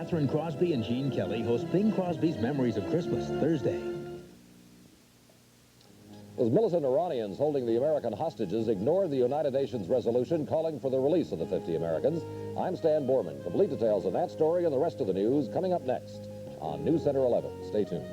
Catherine Crosby and Gene Kelly host Bing Crosby's Memories of Christmas Thursday. As militant Iranians holding the American hostages ignore the United Nations resolution calling for the release of the 50 Americans, I'm Stan Borman. Complete details of that story and the rest of the news coming up next on News Center 11. Stay tuned.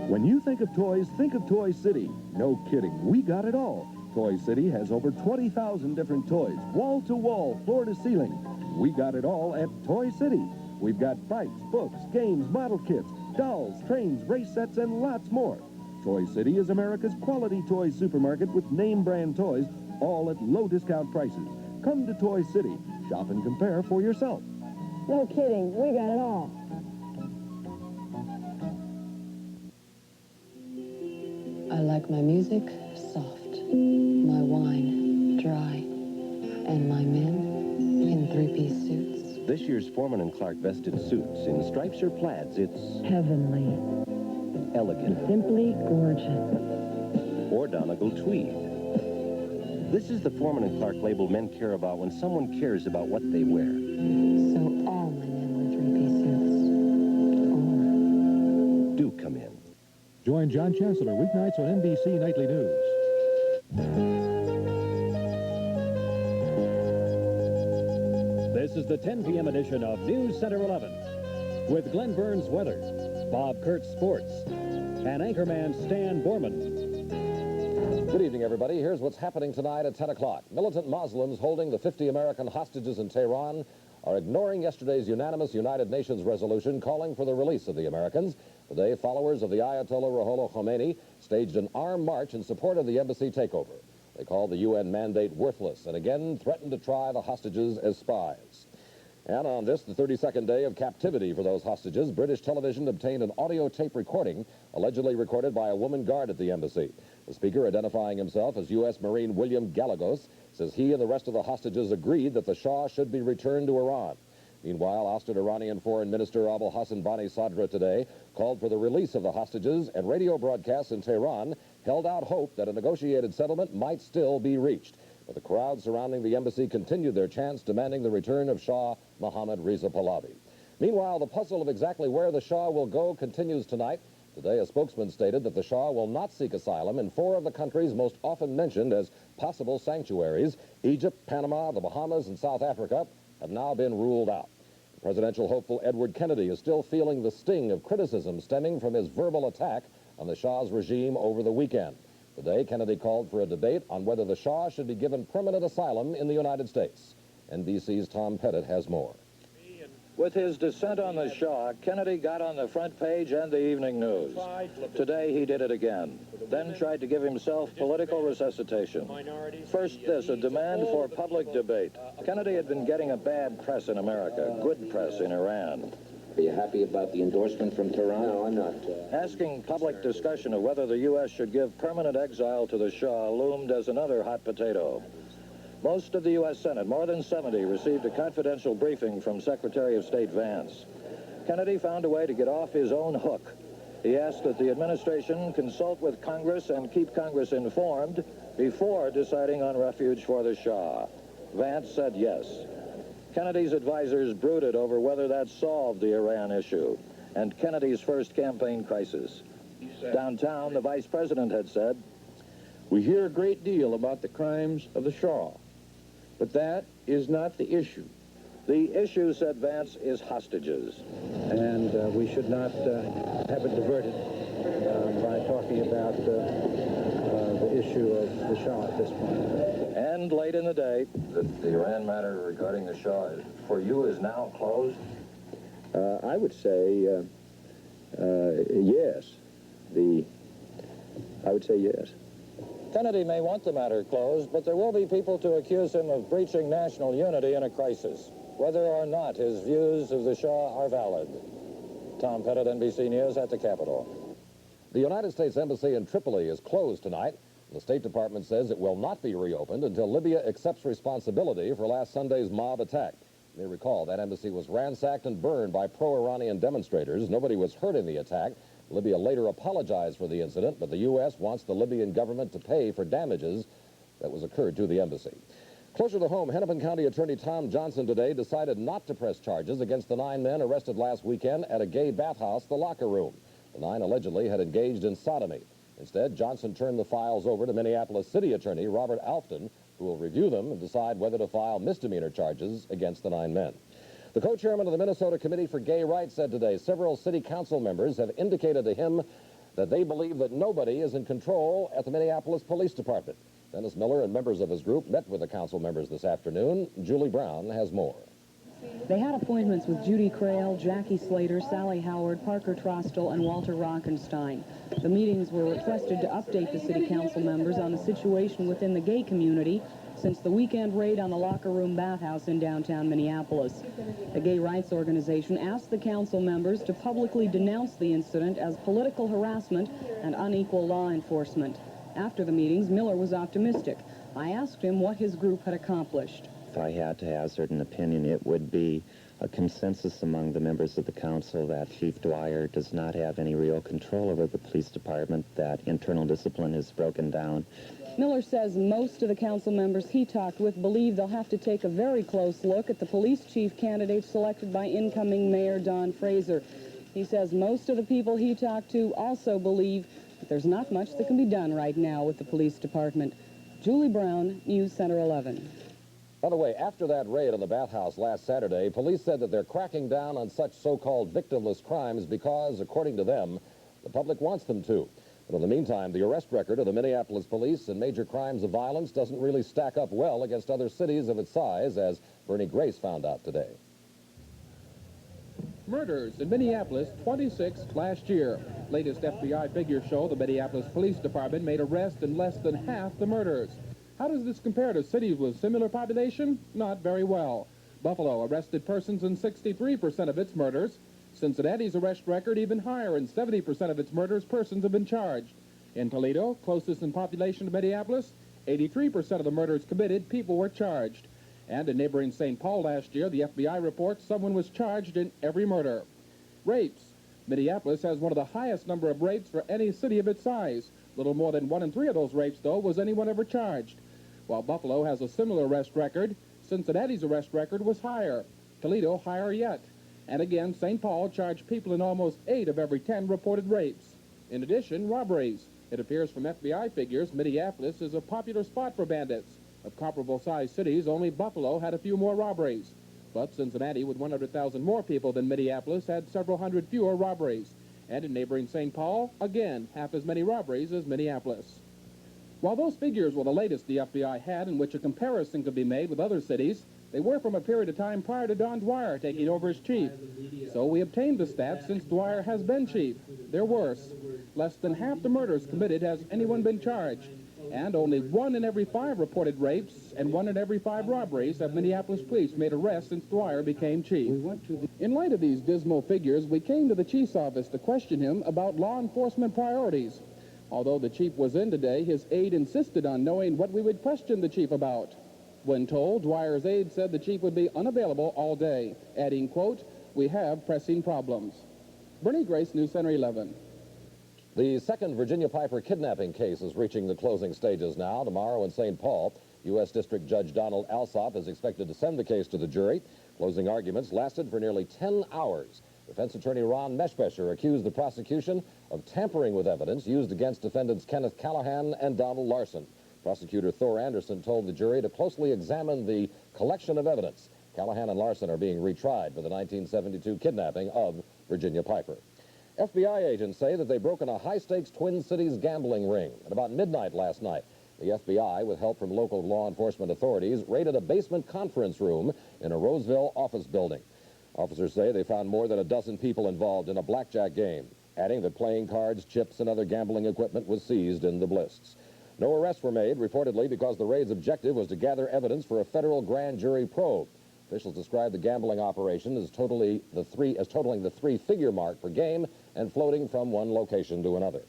When you think of toys, think of Toy City. No kidding, we got it all. Toy City has over 20,000 different toys, wall to wall, floor to ceiling. We got it all at Toy City. We've got bikes, books, games, model kits, dolls, trains, race sets, and lots more. Toy City is America's quality toy supermarket with name brand toys, all at low discount prices. Come to Toy City. Shop and compare for yourself. No kidding, we got it all. I like my music soft, my wine dry, and my men in three-piece suits. This year's Foreman & Clark vested suits in stripes or plaids, it's Heavenly. elegant. Simply gorgeous. Or Donegal tweed. This is the Foreman & Clark label men care about when someone cares about what they wear. So all my men wear three-piece suits. Do come in. Join John Chancellor weeknights on NBC Nightly News. This is the 10 p.m. edition of News Center 11 with Glenn Burns weather, Bob Kurtz sports, and anchorman Stan Borman. Good evening, everybody. Here's what's happening tonight at 10 o'clock. Militant Muslims holding the 50 American hostages in Tehran are ignoring yesterday's unanimous United Nations resolution calling for the release of the Americans. Today, followers of the Ayatollah Ruhollah Khomeini staged an armed march in support of the embassy takeover. They called the UN mandate worthless and again threatened to try the hostages as spies. And on this, the 32nd day of captivity for those hostages, British television obtained an audio tape recording allegedly recorded by a woman guard at the embassy. The speaker, identifying himself as U.S. Marine William Gallegos, says he and the rest of the hostages agreed that the Shah should be returned to Iran. Meanwhile, ousted Iranian Foreign Minister Abul Hassan Bani Sadr today called for the release of the hostages, and radio broadcasts in Tehran held out hope that a negotiated settlement might still be reached. But the crowd surrounding the embassy continued their chants demanding the return of Shah Mohammad Reza Pahlavi. Meanwhile, the puzzle of exactly where the Shah will go continues tonight. Today, a spokesman stated that the Shah will not seek asylum in 4 of the countries most often mentioned as possible sanctuaries. Egypt, Panama, the Bahamas, and South Africa have now been ruled out. Presidential hopeful Edward Kennedy is still feeling the sting of criticism stemming from his verbal attack on the Shah's regime over the weekend. Today, Kennedy called for a debate on whether the Shah should be given permanent asylum in the United States. NBC's Tom Pettit has more. With his dissent on the Shah, Kennedy got on the front page and the evening news. Today he did it again, then tried to give himself political resuscitation. First this, a demand for public debate. Kennedy had been getting a bad press in America, good press in Iran. Are you happy about the endorsement from Tehran? No, I'm not. Asking public discussion of whether the U.S. should give permanent exile to the Shah loomed as another hot potato. Most of the U.S. Senate, more than 70, received a confidential briefing from Secretary of State Vance. Kennedy found a way to get off his own hook. He asked that the administration consult with Congress and keep Congress informed before deciding on refuge for the Shah. Vance said yes. Kennedy's advisors brooded over whether that solved the Iran issue and Kennedy's first campaign crisis. Downtown, the vice president had said, "We hear a great deal about the crimes of the Shah, but that is not the issue." The issue, said Vance, is hostages. And we should not have it diverted by talking about the issue of the Shah at this point. And late in the day, the Iran matter regarding the Shah, for you, is now closed? I would say yes. I would say yes. Kennedy may want the matter closed, but there will be people to accuse him of breaching national unity in a crisis, whether or not his views of the Shah are valid. Tom Pettit, NBC News at the Capitol. The United States Embassy in Tripoli is closed tonight. The State Department says it will not be reopened until Libya accepts responsibility for last Sunday's mob attack. You may recall that embassy was ransacked and burned by pro-Iranian demonstrators. Nobody was hurt in the attack. Libya later apologized for the incident, but the U.S. wants the Libyan government to pay for damages that was occurred to the embassy. Closer to home, Hennepin County Attorney Tom Johnson today decided not to press charges against the 9 men arrested last weekend at a gay bathhouse, the Locker Room. The 9 allegedly had engaged in sodomy. Instead, Johnson turned the files over to Minneapolis City Attorney Robert Alfton, who will review them and decide whether to file misdemeanor charges against the 9 men. The co-chairman of the Minnesota Committee for Gay Rights said today several city council members have indicated to him that they believe that nobody is in control at the Minneapolis Police Department. Dennis Miller and members of his group met with the council members this afternoon. Julie Brown has more. They had appointments with Judy Crail, Jackie Slater, Sally Howard, Parker Trostel, and Walter Rockenstein. The meetings were requested to update the city council members on the situation within the gay community since the weekend raid on the Locker Room bathhouse in downtown Minneapolis. The gay rights organization asked the council members to publicly denounce the incident as political harassment and unequal law enforcement. After the meetings, Miller was optimistic. I asked him what his group had accomplished. If I had to hazard an opinion, it would be a consensus among the members of the council that Chief Dwyer does not have any real control over the police department, that internal discipline is broken down. Miller says most of the council members he talked with believe they'll have to take a very close look at the police chief candidate selected by incoming Mayor Don Fraser. He says most of the people he talked to also believe that there's not much that can be done right now with the police department. Julie Brown, News Center 11. By the way, after that raid on the bathhouse last Saturday, police said that they're cracking down on such so-called victimless crimes because, according to them, the public wants them to. But in the meantime, the arrest record of the Minneapolis police in major crimes of violence doesn't really stack up well against other cities of its size, as Bernie Grace found out today. Murders in Minneapolis, 26 last year. Latest FBI figures show the Minneapolis Police Department made arrests in less than half the murders. How does this compare to cities with similar population? Not very well. Buffalo arrested persons in 63% of its murders. Cincinnati's arrest record even higher. In 70% of its murders, persons have been charged. In Toledo, closest in population to Minneapolis, 83% of the murders committed, people were charged. And in neighboring St. Paul last year, the FBI reports someone was charged in every murder. Rapes. Minneapolis has one of the highest number of rapes for any city of its size. Little more than 1 in 3 of those rapes, though, was anyone ever charged. While Buffalo has a similar arrest record, Cincinnati's arrest record was higher. Toledo higher yet. And again, St. Paul charged people in almost 8 of every 10 reported rapes. In addition, robberies. It appears from FBI figures, Minneapolis is a popular spot for bandits. Of comparable-sized cities, only Buffalo had a few more robberies. But Cincinnati, with 100,000 more people than Minneapolis, had several hundred fewer robberies. And in neighboring St. Paul, again, half as many robberies as Minneapolis. While those figures were the latest the FBI had in which a comparison could be made with other cities, they were from a period of time prior to Don Dwyer taking over as chief. So we obtained the stats since Dwyer has been chief. They're worse. Less than half the murders committed has anyone been charged. And only 1 in every 5 reported rapes and 1 in every 5 robberies have Minneapolis police made arrests since Dwyer became chief. In light of these dismal figures, we came to the chief's office to question him about law enforcement priorities. Although the chief was in today, his aide insisted on knowing what we would question the chief about. When told, Dwyer's aide said the chief would be unavailable all day, adding, quote, "We have pressing problems." Bernie Grace, News Center 11. The second Virginia Piper kidnapping case is reaching the closing stages now. Tomorrow in St. Paul, U.S. District Judge Donald Alsop is expected to send the case to the jury. Closing arguments lasted for nearly 10 hours. Defense attorney Ron Meshbesher accused the prosecution of tampering with evidence used against defendants Kenneth Callahan and Donald Larson. Prosecutor Thor Anderson told the jury to closely examine the collection of evidence. Callahan and Larson are being retried for the 1972 kidnapping of Virginia Piper. FBI agents say that they broke in a high-stakes Twin Cities gambling ring. At about midnight last night, the FBI, with help from local law enforcement authorities, raided a basement conference room in a Roseville office building. Officers say they found more than a dozen people involved in a blackjack game, adding that playing cards, chips, and other gambling equipment was seized in the blists. No arrests were made, reportedly because the raid's objective was to gather evidence for a federal grand jury probe. Officials described the gambling operation as totaling the 3-figure mark per game and floating from one location to another.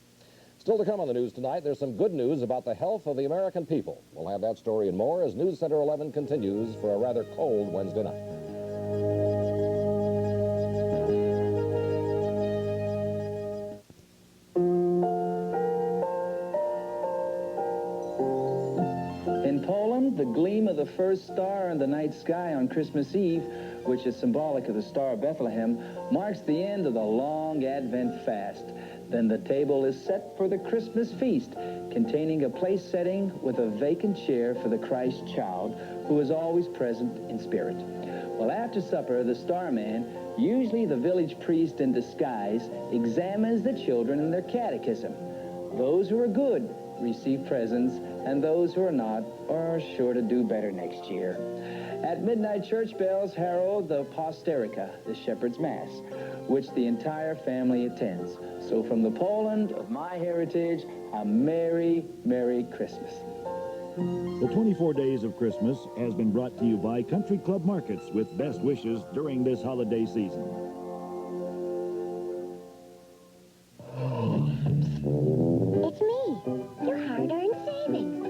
Still to come on the news tonight, there's some good news about the health of the American people. We'll have that story and more as News Center 11 continues for a rather cold Wednesday night. Well, the gleam of the first star in the night sky on Christmas Eve, which is symbolic of the Star of Bethlehem, marks the end of the long Advent fast. Then the table is set for the Christmas feast, containing a place setting with a vacant chair for the Christ child, who is always present in spirit. Well, after supper, the starman, usually the village priest in disguise, examines the children and their catechism. Those who are good receive presents, and those who are not are sure to do better next year. At midnight, church bells herald the Posterica, the Shepherd's Mass, which the entire family attends. So from the Poland of my heritage, a Merry, Merry Christmas. The 24 Days of Christmas has been brought to you by Country Club Markets with best wishes during this holiday season. It's me, your hard-earned savings.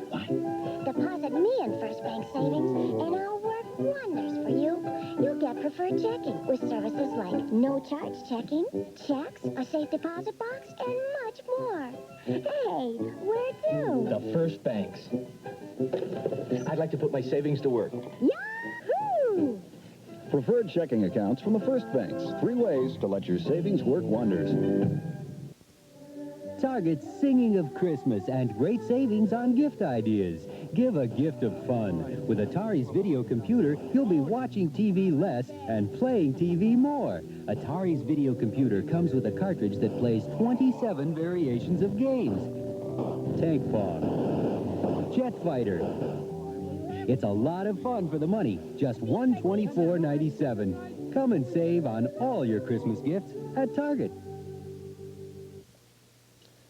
Deposit me in First Bank Savings, and I'll work wonders for you. You'll get preferred checking with services like no-charge checking, checks, a safe deposit box, and much more. Hey, where to? The First Banks. I'd like to put my savings to work. Yahoo! Preferred checking accounts from the First Banks. 3 ways to let your savings work wonders. Target's singing of Christmas and great savings on gift ideas. Give a gift of fun. With Atari's video computer, you'll be watching TV less and playing TV more. Atari's video computer comes with a cartridge that plays 27 variations of games. Tank Bomb. Jet Fighter. It's a lot of fun for the money. Just $124.97. Come and save on all your Christmas gifts at Target.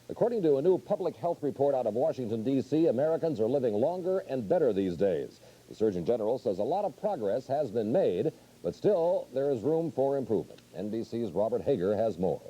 According to a new public health report out of Washington, D.C., Americans are living longer and better these days. The Surgeon General says a lot of progress has been made, but still there is room for improvement. NBC's Robert Hager has more.